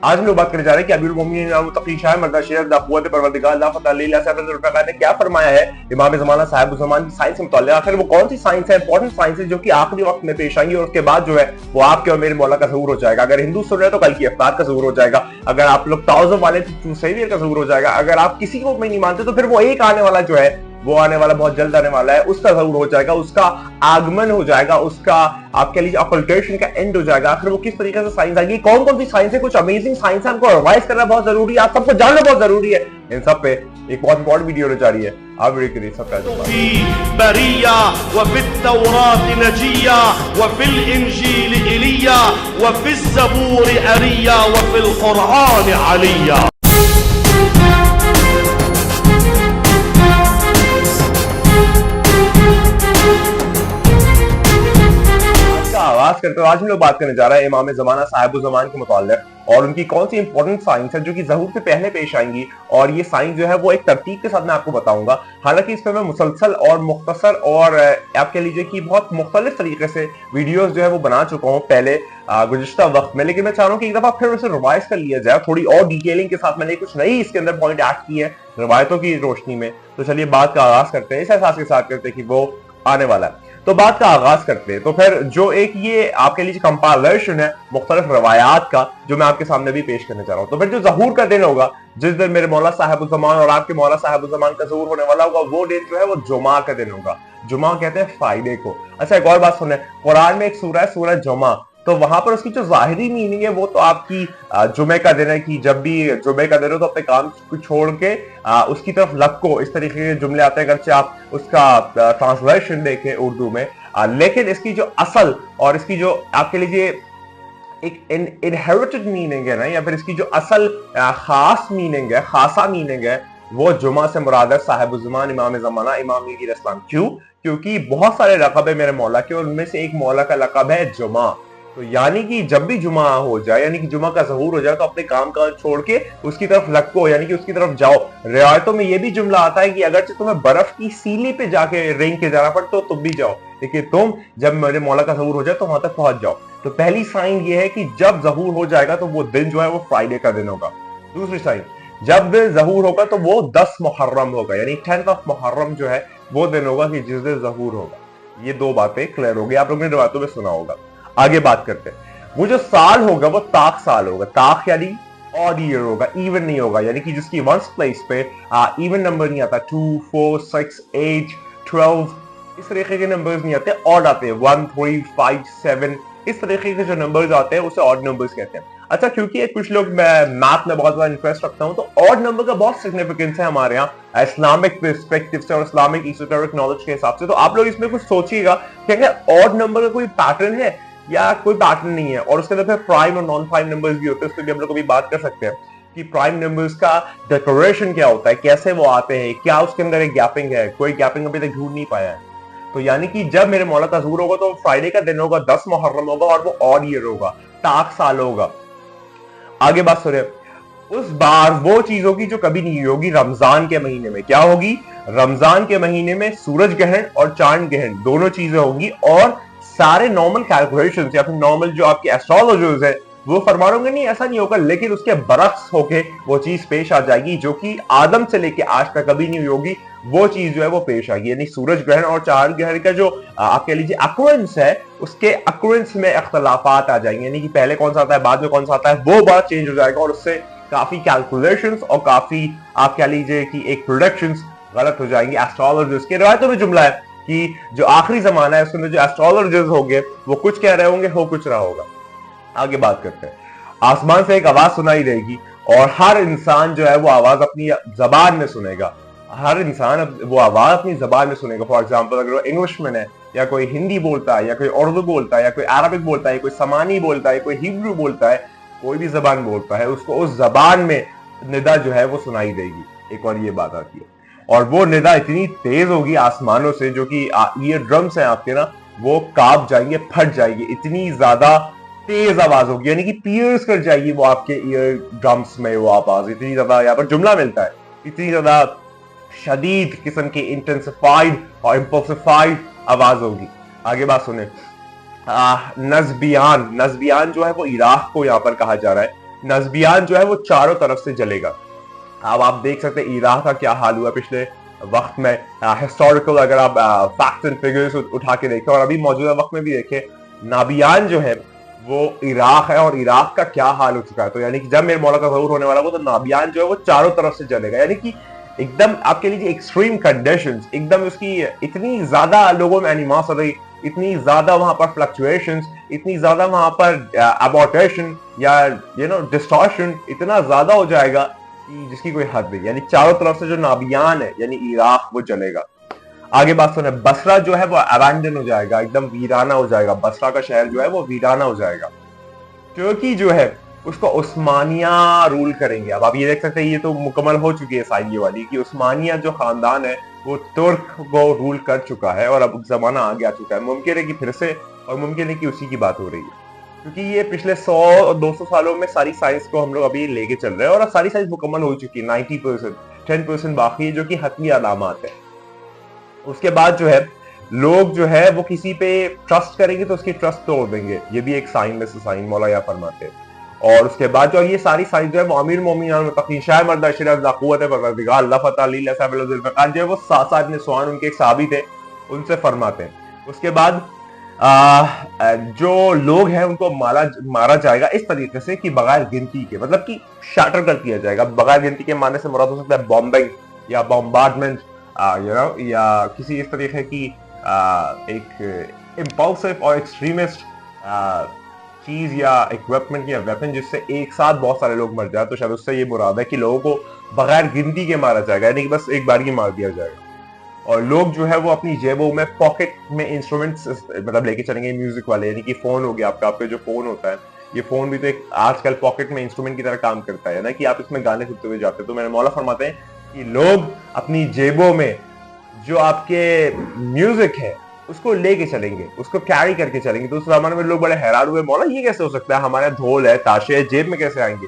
आज हम लोग बात करने जा रहे हैं कि अमीरुल मोमिनीन तकी शाह मर्दाशियत क़ुव्वत परवरदिगार अल्लाह तआला ने क्या फरमाया है इमाम ज़माना साहिब ज़मान की साइंस से मुताल्लिक़। आखिर वो कौन सी साइंस है, इंपॉर्टेंट साइंस है जो कि आखिरी वक्त में पेश आएंगी और उसके बाद जो है वो आपके और मेरे मौला का ज़हूर हो जाएगा। अगर हिंदू सुन रहे हैं तो कल की अफ्तार का ज़हूर हो जाएगा, अगर आप लोग ताउज़ वाले तो सेवियर का ज़हूर हो जाएगा, अगर आप किसी को नहीं मानते तो फिर वो एक आने वाला जो है वो आने वाला बहुत जल्द आने वाला है, उसका ज़हूर हो जाएगा, उसका आगमन हो जाएगा, उसका आप कह लीजिए ऑकल्टेशन का एंड हो जाएगा। आखिर वो किस तरीके से साइंस आएगी, कौन कौन सी साइंस है, कुछ अमेजिंग साइंस है, हमको रिवाइज करना बहुत जरूरी है, आप सबको जानना बहुत जरूरी है। इन सब पे एक बहुत इंपॉर्टेंट वीडियो होने जा रही है, आप वीडियो के लिए सब्सक्राइब करें। आगाज करते हुए आज हम लोग बात करने जा रहे हैं इमाम ज़माना साहिब ज़मान के मुताल्लिक़ और उनकी कौन सी इंपॉर्टेंट साइंस है जो कि ज़हूर से पहले पेश आएंगी। और ये साइंस जो है वो एक तरतीब के साथ मैं आपको बताऊंगा। हालांकि इस पर मैं मुसलसल और मुख्तसर और आप कह लीजिए कि बहुत मुख्तलिफ तरीके से वीडियोस जो है वो बना चुका हूँ पहले गुज़िश्ता वक्त में, लेकिन मैं चाह रहा हूँ कि एक दफा फिर उसे रिवाइज कर लिया जाए, थोड़ी और डिटेलिंग के साथ। मैंने कुछ नई इसके अंदर पॉइंट ऐड किए हैं रिवायतों की रोशनी में। तो चलिए बात का आगाज करते हैं, इस एहसास के साथ करते हैं कि वो आने वाला है। तो बात का आगाज करते हैं। तो फिर जो एक ये आप कह लीजिए कंपाइलेशन है मुख्तलिफ रवायात का जो मैं आपके सामने भी पेश करने जा रहा हूँ। तो फिर जो ज़हूर का दिन होगा, जिस दिन मेरे मौला साहिब ज़मान और आपके मौला साहिब ज़मान का ज़हूर होने वाला होगा, वो दिन जो है वो जुमा का दिन होगा। जुमा कहते हैं फ्राइडे को। अच्छा एक और बात सुने, कुरान में एक सूरह है सूरह जुमा, तो वहां पर उसकी जो जाहिरी मीनिंग है वो तो आपकी जुमे का दिन है कि जब भी जुमे का दिन हो तो अपने काम को छोड़ के उसकी तरफ लपको, इस तरीके के जुमले आते हैं। अगरचे आप उसका ट्रांसलेशन देखें उर्दू में, लेकिन इसकी जो असल और इसकी जो आप कह लीजिए एक इनहेरिटेड मीनिंग है ना, या फिर इसकी जो असल खास मीनिंग है, खासा मीनिंग है, वो जुमा से मुराद है साहिब ज़मान इमाम ज़माना इमाम मीर इस्लाम। क्यों? क्योंकि बहुत सारे लक़ब है मेरे मौला के और उनमें से एक मौला का लक़ब है जुमा। तो यानी कि जब भी जुमा हो जाए, यानी कि जुमा का ज़हूर हो जाए, तो अपने काम काज छोड़ के उसकी तरफ लपको, यानी कि उसकी तरफ जाओ। रिवायतों में यह भी जुमला आता है कि अगर तुम्हें बर्फ की सीली पे जाके रेंग के जाना पड़े तो तुम भी जाओ, लेकिन तुम जब मेरे मौला का ज़हूर हो जाए तो वहां तक पहुंच जाओ। तो पहली साइन ये है कि जब ज़हूर हो जाएगा तो वो दिन जो है वो फ्राइडे का दिन होगा। दूसरी साइन, जब दिन ज़हूर होगा तो वो 10 मुहर्रम होगा, यानी 10th ऑफ मुहर्रम जो है वो दिन होगा कि जिस दिन ज़हूर होगा। ये दो बातें क्लियर हो गई, आप लोगों ने रिवायतों में सुना होगा। आगे बात करते हैं, वो जो साल होगा वो ताक साल होगा। ताक यानी ऑड ईयर होगा, इवन नहीं होगा, यानी कि जिसकी वंस प्लेस पे इवन नंबर नहीं आता, 2, 4, 6, 8, 12 इस तरीके के नंबर्स नहीं आते, ऑड आते हैं 1, 3, 5, 7 इस तरीके के जो नंबर्स आते हैं उसे ऑड नंबर्स कहते हैं। अच्छा क्योंकि कुछ लोग मैं मैथ में बहुत ज्यादा इंटरेस्ट रखता हूं, तो ऑड नंबर का बहुत सिग्निफिकेंस है हमारे यहाँ इस्लामिक पर्सपेक्टिव से और इस्लामिक एसोटेरिक नॉलेज के हिसाब से। तो आप लोग इसमें कुछ सोचिएगा कि अगर ऑड नंबर का कोई पैटर्न है या कोई पैटर्न नहीं है, और उसके अंदर फिर प्राइम और नॉन प्राइम नंबर्स भी होते हैं, उसके भी हम लोग कभी बात कर सकते हैं कि प्राइम नंबर्स का डेकोरेशन क्या होता है, कैसे वो आते हैं, क्या उसके अंदर एक गैपिंग है, कोई गैपिंग अभी तक ढूंढ नहीं पाया है। तो यानी कि जब मेरे मौला का ज़हूर होगा तो फ्राइडे का दिन होगा, 10 मुहर्रम होगा और वो ऑड ईयर होगा, ताक साल होगा। आगे बात सुनिए, उस बार वो चीज होगी जो कभी नहीं होगी रमजान के महीने में। क्या होगी? रमजान के महीने में सूरज ग्रहण और चांद ग्रहण दोनों चीजें होंगी, और सारे नॉर्मल कैलकुलेशंस या फिर नॉर्मल जो आपके एस्ट्रोलॉजर्स है वो फरमा रहे होंगे नहीं ऐसा नहीं होगा, लेकिन उसके बरक्स होके वो चीज पेश आ जाएगी जो कि आदम से लेके आज तक कभी नहीं होगी। वो चीज जो है वो पेश आएगी, यानी सूरज ग्रहण और चांद ग्रहण का जो आप कह लीजिए अक्रेंस है, उसके अक्रेंस में इख्तलाफात आ जाएंगे, यानी कि पहले कौन सा आता है बाद में कौन सा आता है, वो बात चेंज हो जाएगा और उससे काफी कैलकुलेशंस और काफी आप कह लीजिए कि एक प्रोडक्शंस गलत हो जाएंगे एस्ट्रोलॉजर्स के। रिवायतों में जुमला है कि जो आखिरी जमाना है उसमें जो एस्ट्रोलॉजर्स होंगे वो कुछ कह रहे होंगे, हो कुछ रहा होगा। आगे बात करते हैं, आसमान से एक आवाज सुनाई देगी और हर इंसान जो है वो आवाज अपनी जबान में सुनेगा, हर इंसान वो आवाज अपनी जबान में सुनेगा। फॉर एग्जाम्पल अगर वो इंग्लिशमैन है या कोई हिंदी बोलता है या कोई उर्दू बोलता है या कोई अरबिक बोलता है, कोई समानी बोलता है, कोई हिब्रू बोलता है, कोई भी जबान बोलता है, उसको उस जबान में निदा जो है वो सुनाई देगी। एक और ये बात आती है, और वो निदा इतनी तेज होगी आसमानों से जो कि ईयर ड्रम्स हैं आपके ना, वो कांप जाएंगे, फट जाएंगे, इतनी ज्यादा तेज आवाज होगी, यानी कि पियर्स कर जाएगी वो आपके ईयर ड्रम्स में वो आवाज। इतनी ज्यादा यहाँ पर जुमला मिलता है, इतनी ज्यादा शदीद किस्म की इंटेंसिफाइड और इंपल्सिफाइड आवाज होगी। आगे बात सुने, नज़बियान, नज़बियान जो है वो इराक को यहाँ पर कहा जा रहा है। नस्बियान जो है वो चारों तरफ से जलेगा। अब आप देख सकते हैं इराक का क्या हाल हुआ पिछले वक्त में। हिस्टोरिकल अगर आप फैक्ट्स एंड फिगर्स उठा के देखें और अभी मौजूदा वक्त में भी देखें, नाबियान जो है वो इराक है और इराक का क्या हाल हो चुका है। तो यानी कि जब मेरे मौला का ज़हूर होने वाला वो, तो नाबियान जो है वो चारों तरफ से जलेगा। यानी कि एकदम आपके लिए एक्सट्रीम कंडीशंस, एकदम उसकी इतनी ज्यादा लोगों में एनिमोसिटी, इतनी ज्यादा वहां पर फ्लक्चुएशंस, इतनी ज्यादा वहां पर अबॉर्टेशन या डिस्टॉर्शन इतना ज्यादा हो जाएगा कि जिसकी कोई हद नहीं। यानी चारों तरफ से जो नाबियान है यानी इराक वो जलेगा। आगे बात सुने, बसरा जो है वो अबैंडन हो जाएगा, एकदम वीराना हो जाएगा। बसरा का शहर जो है वो वीराना हो जाएगा। तुर्की जो है उसको उस्मानिया रूल करेंगे। अब आप ये देख सकते हैं, ये तो मुकम्मल हो चुकी है साइन ये वाली कि उस्मानिया जो खानदान है वो तुर्क को रूल कर चुका है और अब जमाना आगे आ चुका है। मुमकिन है कि फिर से, और मुमकिन है कि उसी की बात हो रही है, क्योंकि ये पिछले 100-200 सालों में सारी साइंस को हम लोग अभी लेके चल रहे हैं और सारी साइंस मुकम्मल हो चुकी है 90%। 10% बाकी है जो कि हतमी अलामात है। उसके बाद जो है लोग जो है वो किसी पे ट्रस्ट करेंगे तो उसकी ट्रस्ट तोड़ देंगे। ये भी एक साइन में से साइन मौला यहाँ फरमाते हैं। और उसके बाद जो ये सारी साइन जो है वो अमीर मोमिन शाह मर्द अल्लाह फतह जो है वो सासा इब्न सुआन उनके एक साहबी थे, उनसे फरमाते हैं। उसके बाद जो लोग हैं उनको मारा जाएगा इस तरीके से कि बगैर गिनती के, मतलब कि शाटर कर दिया जाएगा। बगैर गिनती के मानने से मुराद हो सकता है बॉम्बिंग या बॉम्बार्डमेंट, या किसी इस तरीके की एक इम्पल्सिव और एक्सट्रीमिस्ट चीज या इक्विपमेंट या वेपन जिससे एक साथ बहुत सारे लोग मर जाए। तो शायद उससे ये मुराद है कि लोगों को बगैर गिनती के मारा जाएगा, यानी कि बस एक बार ही मार दिया जाएगा। और लोग जो है वो अपनी जेबों में पॉकेट में इंस्ट्रूमेंट्स मतलब लेके चलेंगे म्यूजिक वाले, यानी कि फोन हो गया आपका जो फोन होता है, ये फोन भी तो एक आजकल पॉकेट में इंस्ट्रूमेंट की तरह काम करता है ना, कि आप इसमें गाने सुनते हुए जाते हैं। तो मेरे मौला फरमाते हैं कि लोग अपनी जेबों में जो आपके म्यूजिक है उसको लेके चलेंगे, उसको कैरी करके चलेंगे। तो उस जमाने में लोग बड़े हैरान हुए, मौला ये कैसे हो सकता है, हमारे ढोल है ताशे है जेब में कैसे आएंगे।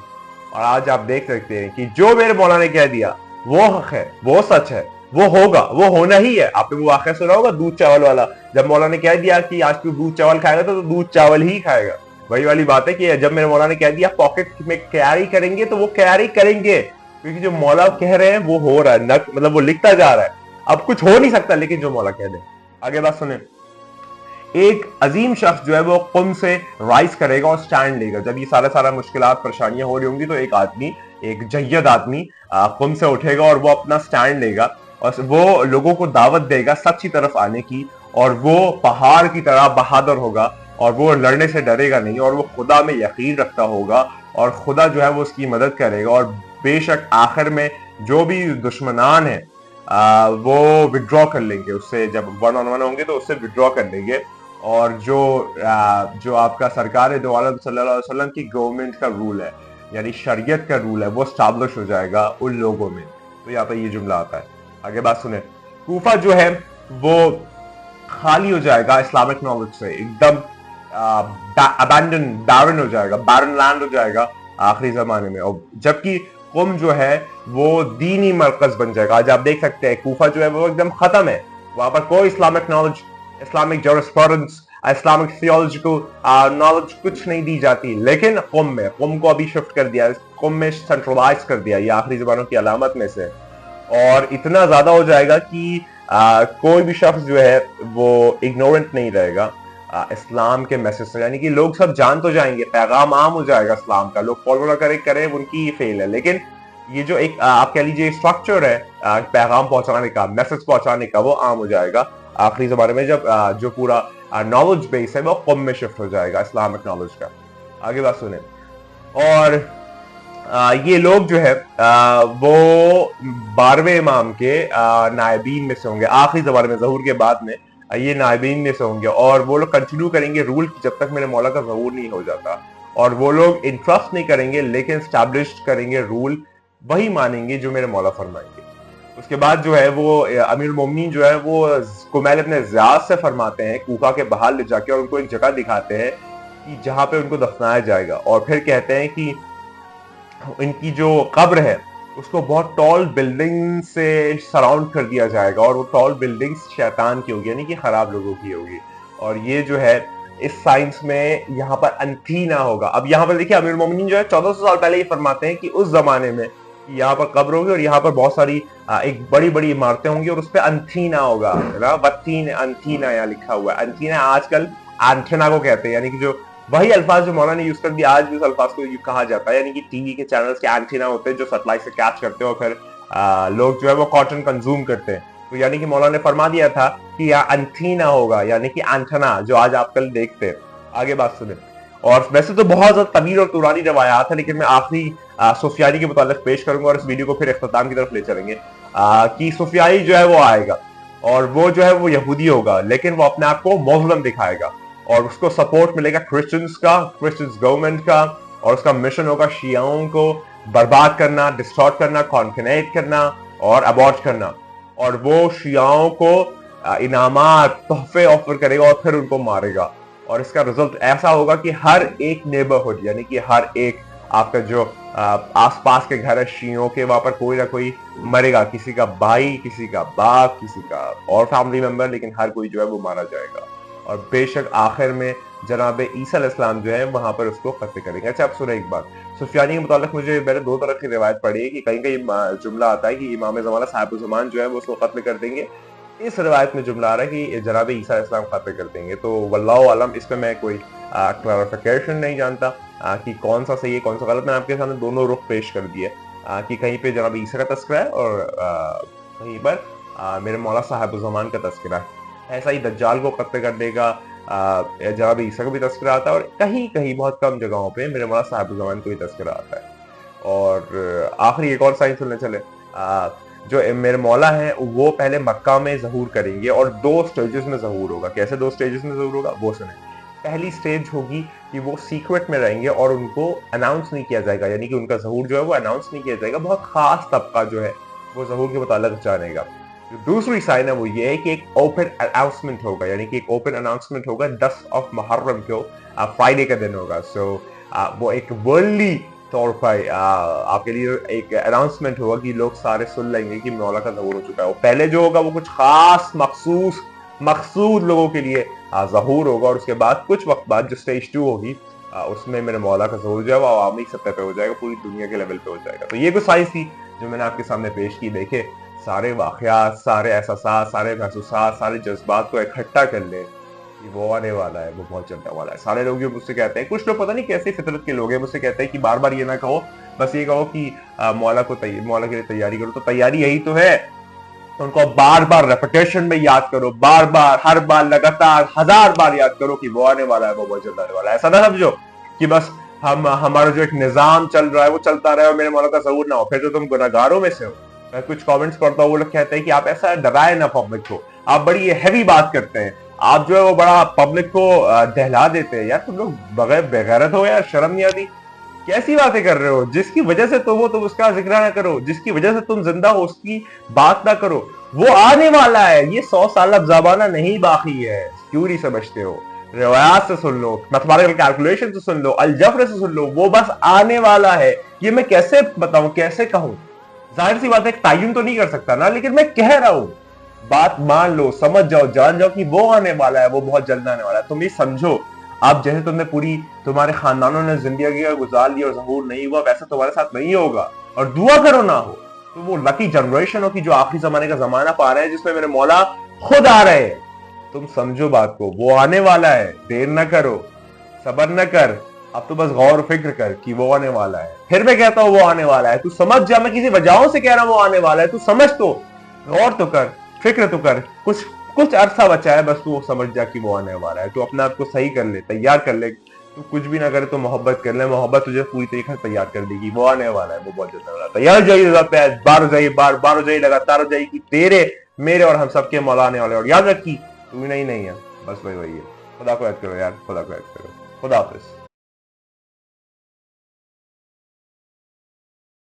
और आज आप देख सकते हैं कि जो मेरे मौला ने कह दिया वो हक है, वो सच है, वो होगा, वो होना ही है। आपने वो वाकया सुना होगा दूध चावल वाला, जब मौला ने कह दिया कि आज तू दूध चावल खाएगा तो दूध चावल ही खाएगा। वही वाली बात है कि जब मेरे मौला ने कह दिया पॉकेट में कैरी करेंगे तो वो कैरी करेंगे, क्योंकि जो मौला कह रहे हैं वो हो रहा है, मतलब वो लिखता जा रहा है। अब कुछ हो नहीं सकता लेकिन जो मौला कह दे। आगे बात सुने, एक अजीम शख्स जो है वो कुम से राइज करेगा और स्टैंड लेगा। जब ये सारा मुश्किलात परेशानियां हो रही होंगी तो एक आदमी, एक जय्यद आदमी कुम से उठेगा और वो अपना स्टैंड लेगा और वो लोगों को दावत देगा सच की तरफ आने की। और वो पहाड़ की तरह बहादुर होगा और वो लड़ने से डरेगा नहीं, और वो खुदा में यकीन रखता होगा और खुदा जो है वो उसकी मदद करेगा। और बेशक आखिर में जो भी दुश्मनान है वो विड्रॉ कर लेंगे उससे, जब 1-on-1 होंगे तो उससे विड्रॉ कर लेंगे। और जो आपका सरकार है दो आलम सल्लल्लाहु अलैहि वसल्लम की गवर्नमेंट का रूल है, यानी शरीयत का रूल है, वो स्टैब्लिश हो जाएगा उन लोगों में। तो यहाँ पे ये जुमला आता है। आगे बात सुने, कूफा जो है वो खाली हो जाएगा इस्लामिक नॉलेज से, एकदम अबैंडन बैरन हो जाएगा, बैरन लैंड हो जाएगा आखिरी जमाने में। और जबकि कुम जो है वो दीनी मरकज बन जाएगा। आज आप देख सकते हैं कूफा जो है वो एकदम खत्म है, वहां पर कोई Islamic knowledge, Islamic jurisprudence, Islamic theological knowledge कुछ नहीं दी जाती। लेकिन कुम को अभी शिफ्ट कर दिया, कुम में सेंट्रलाइज कर दिया, ये आखिरी जमानों की अलामत में से। और इतना ज्यादा हो जाएगा कि कोई भी शख्स जो है वो इग्नोरेंट नहीं रहेगा इस्लाम के मैसेज से, यानी कि लोग सब जान तो जाएंगे, पैगाम आम हो जाएगा इस्लाम का, लोग फॉलो ना करें उनकी फेल है। लेकिन ये जो एक आप कह लीजिए स्ट्रक्चर है पैगाम पहुंचाने का, मैसेज पहुंचाने का, वो आम हो जाएगा आखिरी जमाने में, जब जो पूरा नॉलेज बेस है वो कम में शिफ्ट हो जाएगा इस्लामिक नॉलेज का। आगे बात सुने, और ये लोग जो है वो 12वें इमाम के नायबीन में से होंगे आखिरी जमाने में, ज़हूर के बाद में ये नायबीन में से होंगे। और वो लोग कंटिन्यू करेंगे रूल जब तक मेरे मौला का ज़हूर नहीं हो जाता। और वो लोग इंट्रस्ट नहीं करेंगे लेकिन स्टैब्लिश करेंगे रूल, वही मानेंगे जो मेरे मौला फरमाएंगे। उसके बाद जो है वो अमीर मोमिनीन जो है वो कुमैल इब्न ज़ियाद से फरमाते हैं कूफा के बाहर ले जाके, और उनको एक जगह दिखाते हैं कि जहां पे उनको दफनाया जाएगा। और फिर कहते हैं कि इनकी जो कब्र है उसको बहुत टॉल बिल्डिंग से सराउंड कर दिया जाएगा, और वो टॉल बिल्डिंग्स शैतान की होगी, यानी कि खराब लोगों की होगी। और ये जो है इस साइंस में यहाँ पर अंथीना होगा। अब यहाँ पर देखिए अमीरुल मोमिनीन जो है 1400 साल पहले ये फरमाते हैं कि उस जमाने में यहाँ पर कब्र होगी और यहाँ पर बहुत सारी एक बड़ी बड़ी इमारतें होंगी और उस पर अंथीना होगा, है ना, वत्तीन अंथीना यहाँ लिखा हुआ है। अंथीना आजकल एंटेना को कहते हैं, यानी कि जो वही अल्फाज जो मौलाना ने यूज कर दिया, आज भी उस अल्फाज को कहा जाता है, यानी कि टीवी के चैनल्स के एंटीना होते हैं जो सैटेलाइट से कैच करते हैं और फिर लोग जो है वो कॉटन कंज्यूम करते हैं। तो यानी कि मौलाना ने फरमा दिया था कि यहाँ एंटीना होगा, यानी कि एंटेना जो आज आप कल देखते हैं। आगे बात सुने। और वैसे तो बहुत ज्यादा तवील और पुरानी रवायात है, लेकिन मैं आखिरी सुफियानी के मुतालिक पेश करूंगा और इस वीडियो को फिर इख्तिताम की तरफ ले चलेंगे कि सुफियानी जो है वो आएगा और वो जो है वो यहूदी होगा, लेकिन वो अपने आप को मुस्लिम दिखाएगा और उसको सपोर्ट मिलेगा क्रिश्चियंस गवर्नमेंट का, और उसका मिशन होगा शियाओं को बर्बाद करना, डिस्ट्रॉय करना, कॉन्फिनेट करना और अबॉर्ट करना। और वो शियाओं को इनामात तोहफे ऑफर करेगा और फिर उनको मारेगा। और इसका रिजल्ट ऐसा होगा कि हर एक नेबरहुड, यानी कि हर एक आपका जो आसपास के घर है शियों के, वहां पर कोई ना कोई मरेगा, किसी का भाई, किसी का बाप, किसी का और फैमिली मेंबर, लेकिन हर कोई जो है वो मारा जाएगा। और बेशक आखिर में जनाब ईसा अलैहिस्सलाम जो है वहां पर उसको कत्ल करेंगे। अच्छा, अब सुने एक बात, सुफियानी के मुतालिक मुझे मैंने दो तरह की रिवायत पढ़ी है कि कहीं कहीं जुमला आता है कि इमाम ज़माना साहिब ज़मान जो है वो उसको कत्ल कर देंगे। इस रिवायत में जुमला आ रहा है कि जनाब ईसा अलैहिस्सलाम कत्ल कर देंगे। तो वल्लाहु आलम, इस पे मैं कोई क्लैरिफिकेशन नहीं जानता कि कौन सा सही है कौन सा गलत। मैंने आपके सामने दोनों रुख पेश कर दिए कि कहीं पे जनाब ईसा का तस्करा है और कहीं पर मेरे मौला साहिब ज़मान का तस्करा है। ऐसा ही दज्जाल को कत्ल कर देगा, जनाब ईसा का भी तस्करा आता है, और कहीं कहीं बहुत कम जगहों पे मेरे मौला साहिब ज़मान को भी तस्करा आता है। और आखिरी एक और साइंस सुनने चले, जो मेरे मौला है वो पहले मक्का में ज़हूर करेंगे और 2 स्टेजेस में ज़हूर होगा। कैसे 2 स्टेजेस में ज़हूर होगा वो सुने। पहली स्टेज होगी कि वो सीक्रेट में रहेंगे और उनको अनाउंस नहीं किया जाएगा, यानी कि उनका ज़हूर जो है वो अनाउंस नहीं किया जाएगा, बहुत खास तबका जो है वो ज़हूर के मुतालिक जानेगा। जो दूसरी साइन है वो ये है कि एक ओपन अनाउंसमेंट होगा, यानी कि एक ओपन अनाउंसमेंट होगा 10 मुहर्रम को, फ्राइडे का दिन होगा। सो वो एक वर्ल्डली तौर पर आपके लिए एक अनाउंसमेंट होगा कि लोग सारे सुन लेंगे कि मौला का ज़हूर हो चुका है। वो पहले जो होगा वो कुछ खास मखसूस लोगों के लिए ज़हूर होगा, और उसके बाद कुछ वक्त बाद जो स्टेज 2 होगी उसमें मेरे मौला का ज़हूर जो है वो अवामी सतह पे हो जाएगा, पूरी दुनिया के लेवल पे हो जाएगा। तो ये कुछ साइंस थी जो मैंने आपके सामने पेश की। देखे सारे वाकयात, सारे एहसासात, सारे महसूसात, सारे जज्बात को इकट्ठा कर ले कि वो आने वाला है, वो बहुत चलने वाला है। सारे लोग जो मुझसे कहते हैं, कुछ लोग पता नहीं कैसे फितरत के लोग हैं, मुझसे कहते हैं कि बार बार ये ना कहो, बस ये कहो कि मौला के लिए तैयारी करो। तो तैयारी यही तो है, तो उनको बार बार रेपिटेशन में याद करो, बार बार, हर बार, लगातार 1000 बार याद करो कि वो आने वाला है, वो बहुत जल्द आने वाला है। ऐसा ना समझो कि बस हमारा जो एक निजाम चल रहा है वो चलता रहे और मेरे मौला का ज़हूर ना हो, फिर तो तुम गुनहगारों में से हो। मैं कुछ कमेंट्स पढ़ता हूँ, वो लोग कहते हैं कि आप ऐसा डराए ना पब्लिक को, आप बड़ी हैवी बात करते हैं, आप जो है वो बड़ा पब्लिक को दहला देते हैं। यार तुम लोग बगैर बेगैरत हो यार, शर्म नहीं आती? कैसी बातें कर रहे हो? जिसकी वजह से तुम हो तुम उसका जिक्र ना करो, जिसकी वजह से तुम जिंदा हो उसकी बात ना करो। वो आने वाला है, ये 100 साल अब ज़माना नहीं बाकी है। क्यों नहीं समझते हो? रिवायात से सुन लो, मैथमेटिकल कैलकुलेशन से सुन लो, अलजब्र से सुन लो, वो बस आने वाला है। ये मैं कैसे बताऊं, कैसे कहूं? जाहिर सी बात है तायुन तो नहीं कर सकता ना, लेकिन मैं कह रहा हूं, बात मान लो, समझ जाओ, जान जाओ कि वो आने वाला है, वो बहुत जल्द आने वाला है। तुम ये समझो, आप जैसे तुमने पूरी तुम्हारे खानदानों ने जिंदगी गुजार ली और ज़हूर नहीं हुआ, वैसा तुम्हारे साथ नहीं होगा। और दुआ करो ना हो, तो वो लकी जनरेशन हो कि जो आखिरी जमाने का जमाना पा रहे हैं, जिसमें मेरे मौला खुद आ रहे हैं। तुम समझो बात को, वो आने वाला है, देर न करो, सबर न कर, अब तो बस गौर फिक्र कर कि वो आने वाला है। फिर मैं कहता हूं वो आने वाला है, तू समझ जा, मैं किसी वजहों से कह रहा हूं वो आने वाला है, तू समझ, तो गौर तो कर, फिक्र तो कर, कुछ अरसा बचा है, बस तू समझ जा कि वो आने वाला है। तू अपने आप को सही कर ले, तैयार कर ले। तू कुछ भी ना करे तो मोहब्बत कर ले, मोहब्बत तुझे पूरी तरीके से तैयार कर देगी। वो आने वाला है, वो बहुत जल्द आने वाला है। तैयार हो जाइए, बार हो जाइए, बार हो जाइए, लगातार हो जाइए कि तेरे, मेरे और हम सबके मौला आने वाले। और याद रखी, तू नहीं है, बस वही है। खुदा को याद करो यार, खुदा को याद करो। खुदा हाफिज।